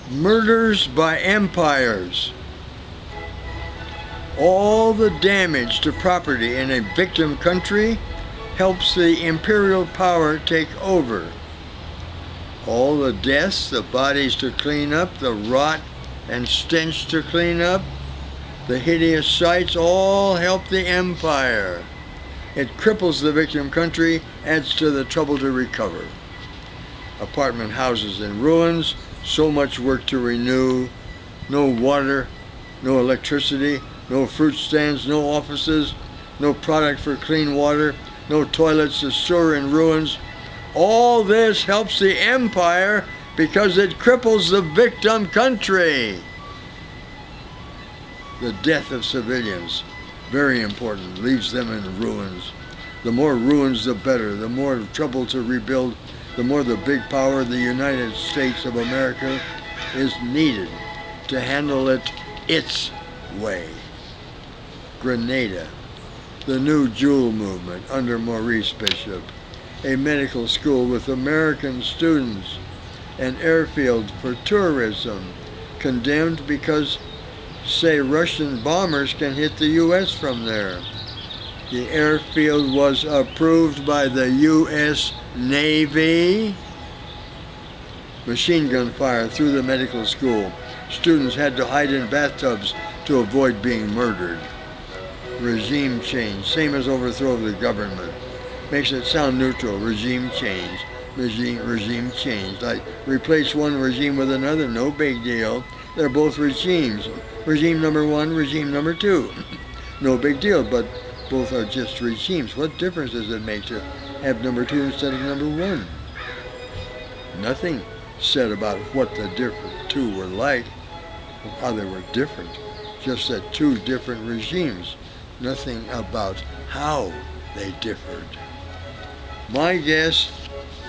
Murders by empires. All the damage to property in a victim country helps the imperial power take over. All the deaths, the bodies to clean up, the rot and stench to clean up, the hideous sights all help the empire. It cripples the victim country, adds to the trouble to recover. Apartment houses in ruins, so much work to renew, no water, no electricity, no fruit stands, no offices, no product for clean water, no toilets, the sewer in ruins. All this helps the empire because it cripples the victim country. The death of civilians, very important, leaves them in ruins. The more ruins, the better. The more trouble to rebuild, the more the big power, the United States of America, is needed to handle it its way. Grenada, the new Jewel movement under Maurice Bishop, a medical school with American students, an airfield for tourism, condemned because, say, Russian bombers can hit the U.S. from there. The airfield was approved by the U.S. Navy. Machine gun fire through the medical school. Students had to hide in bathtubs to avoid being murdered. Regime change, same as overthrow of the government. Makes it sound neutral, regime change. Regime change. Like replace one regime with another, no big deal. They're both regimes. Regime number one, regime number two. No big deal, but both are just regimes. What difference does it make to have number two instead of number one? Nothing said about what the different two were like, how they were different. Just that two different regimes. Nothing about how they differed. My guess,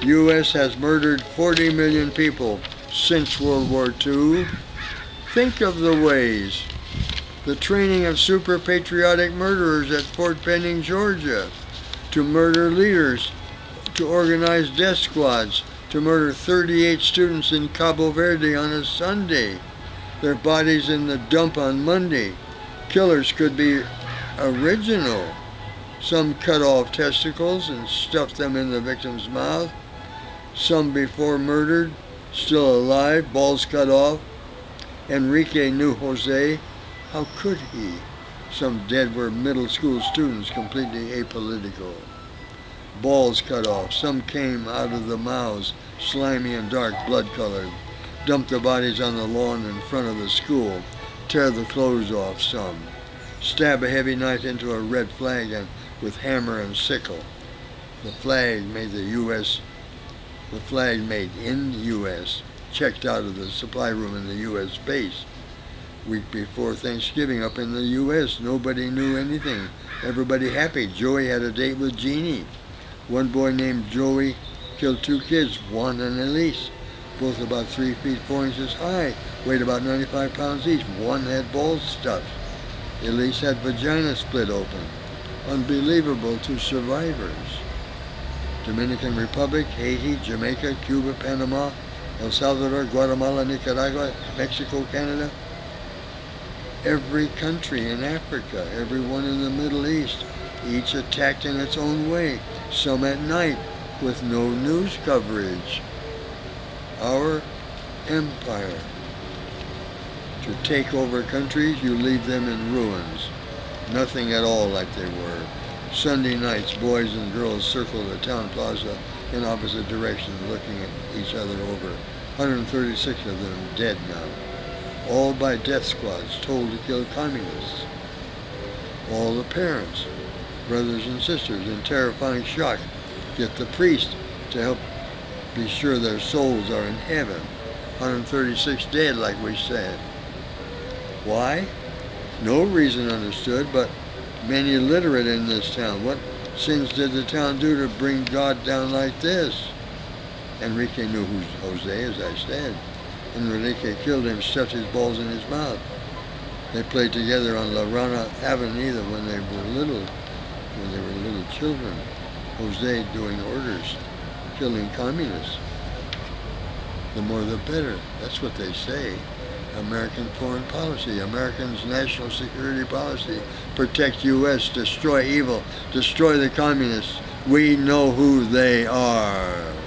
U.S. has murdered 40 million people since World War II. Think of the ways. The training of super patriotic murderers at Fort Benning, Georgia, to murder leaders, to organize death squads, to murder 38 students in Cabo Verde on a Sunday, their bodies in the dump on Monday. Killers could be original. Some cut off testicles and stuffed them in the victim's mouth. Some before murdered, still alive, balls cut off. Enrique knew Jose. How could he? Some dead were middle school students, completely apolitical. Balls cut off. Some came out of the mouths, slimy and dark, blood-colored. Dumped the bodies on the lawn in front of the school. Tear the clothes off some. Stab a heavy knife into a red flag and with hammer and sickle. The flag made in the U.S., checked out of the supply room in the U.S. base. Week before Thanksgiving up in the U.S., nobody knew anything. Everybody happy. Joey had a date with Jeannie. One boy named Joey killed two kids, Juan and Elise, both about 3 feet 4 inches high, weighed about 95 pounds each. One had balls stuffed. Elise had vagina split open. Unbelievable to survivors. Dominican Republic, Haiti, Jamaica, Cuba, Panama, El Salvador, Guatemala, Nicaragua, Mexico, Canada. Every country in Africa, everyone in the Middle East, each attacked in its own way, some at night with no news coverage. Our empire. To take over countries, you leave them in ruins. Nothing at all like they were. Sunday nights, boys and girls circle the town plaza in opposite directions, looking at each other over. 136 of them dead now. All by death squads told to kill communists. All the parents, brothers and sisters, in terrifying shock, get the priest to help be sure their souls are in heaven. 136 dead, like we said. Why? No reason understood, but many illiterate in this town. What sins did the town do to bring God down like this? Enrique knew who's Jose, as I said. Enrique killed him, stuffed his balls in his mouth. They played together on La Rana Avenida when they were little children. Jose doing orders, killing communists. the more the better. That's what they say. American foreign policy, Americans' national security policy, protect U.S., destroy evil, destroy the communists. We know who they are.